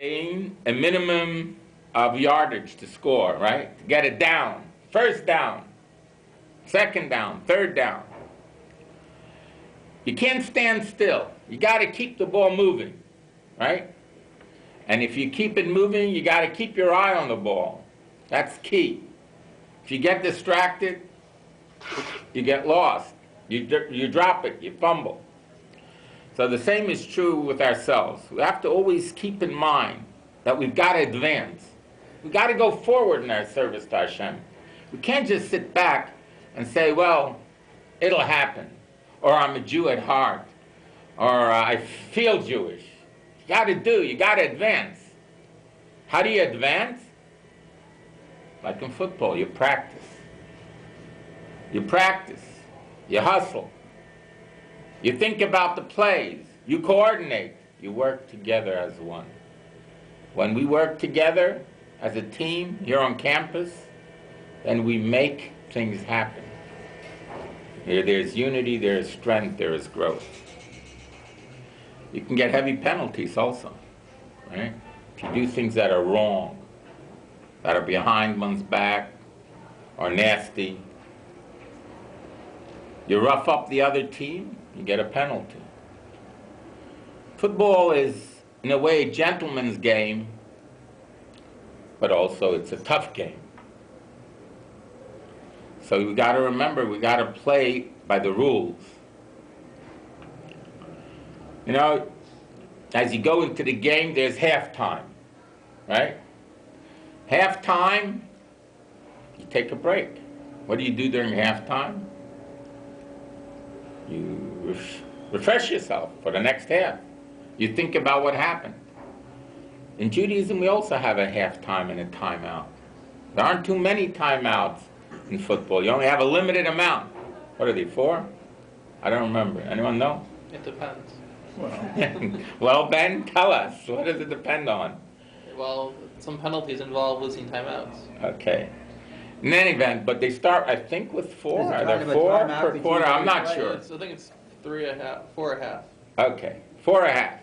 A minimum of yardage to score, right? To get it down. First down, second down, third down. You can't stand still. You got to keep the ball moving, right? And if you keep it moving, you got to keep your eye on the ball. That's key. If you get distracted, you get lost. You drop it, you fumble. So the same is true with ourselves. We have to always keep in mind that we've got to advance. We've got to go forward in our service to Hashem. We can't just sit back and say, well, it'll happen. Or I'm a Jew at heart. Or I feel Jewish. You got to advance. How do you advance? Like in football, you practice. You practice. You hustle. You think about the plays. You coordinate. You work together as one. When we work together as a team here on campus, then we make things happen. There's unity, there's strength, there is growth. You can get heavy penalties also, right? If you do things that are wrong, that are behind one's back, or nasty, you rough up the other team, you get a penalty. Football is, in a way, a gentleman's game, but also it's a tough game. So we got to remember, we got to play by the rules. You know, as you go into the game, there's halftime, right? Halftime, you take a break. What do you do during halftime? You refresh yourself for the next half. You think about what happened. In Judaism, we also have a halftime and a timeout. There aren't too many timeouts in football. You only have a limited amount. What are they, 4? I don't remember. Anyone know? It depends. Well, Ben, tell us. What does it depend on? Well, some penalties involve losing timeouts. Okay. In any event, but they start, I think, with 4. Are there 4 per quarter? I'm not sure. I think it's 3.5, 4.5. Okay, 4.5.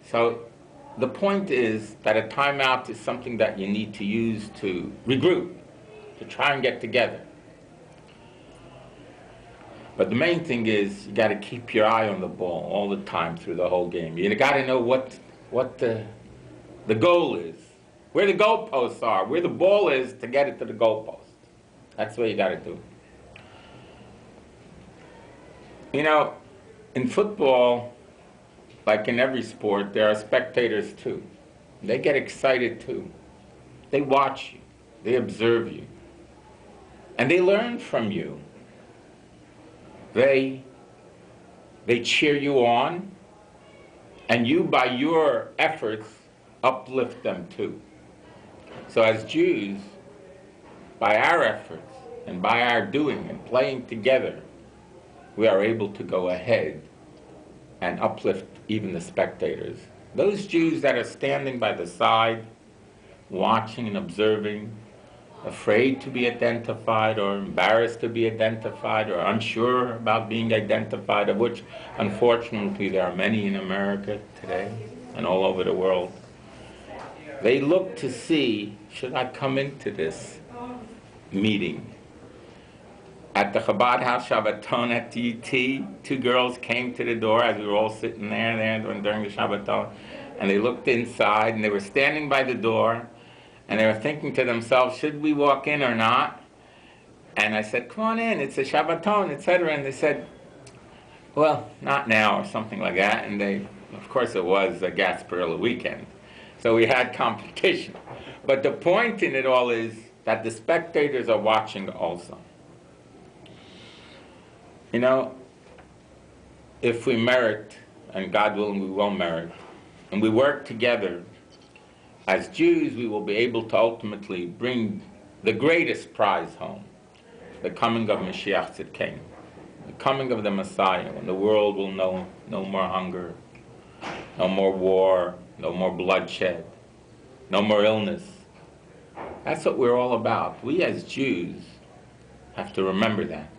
So the point is that a timeout is something that you need to use to regroup, to try and get together. But the main thing is you got to keep your eye on the ball all the time through the whole game. You got to know what the goal is, where the goalposts are, where the ball is to get it to the goalpost. That's what you got to do. You know, in football, like in every sport, there are spectators too. They get excited too. They watch you. They observe you. And they learn from you. They cheer you on, and you, by your efforts, uplift them too. So as Jews, by our efforts and by our doing and playing together, we are able to go ahead and uplift even the spectators. Those Jews that are standing by the side, watching and observing, afraid to be identified or embarrassed to be identified or unsure about being identified, of which unfortunately there are many in America today and all over the world. They look to see, should I come into this meeting? At the Chabad House Shabbaton at DT, 2 girls came to the door as we were all sitting there during the Shabbaton, and they looked inside, and they were standing by the door, and they were thinking to themselves, should we walk in or not? And I said, come on in, it's a Shabbaton, etc. And they said, well, not now, or something like that. And they, of course it was a Gasparilla weekend. So we had competition. But the point in it all is that the spectators are watching also. You know, if we merit, and God willing we will merit, and we work together, as Jews we will be able to ultimately bring the greatest prize home, the coming of Mashiach Tzidkenu, the coming of the Messiah, when the world will know no more hunger, no more war, no more bloodshed, no more illness. That's what we're all about. We as Jews have to remember that.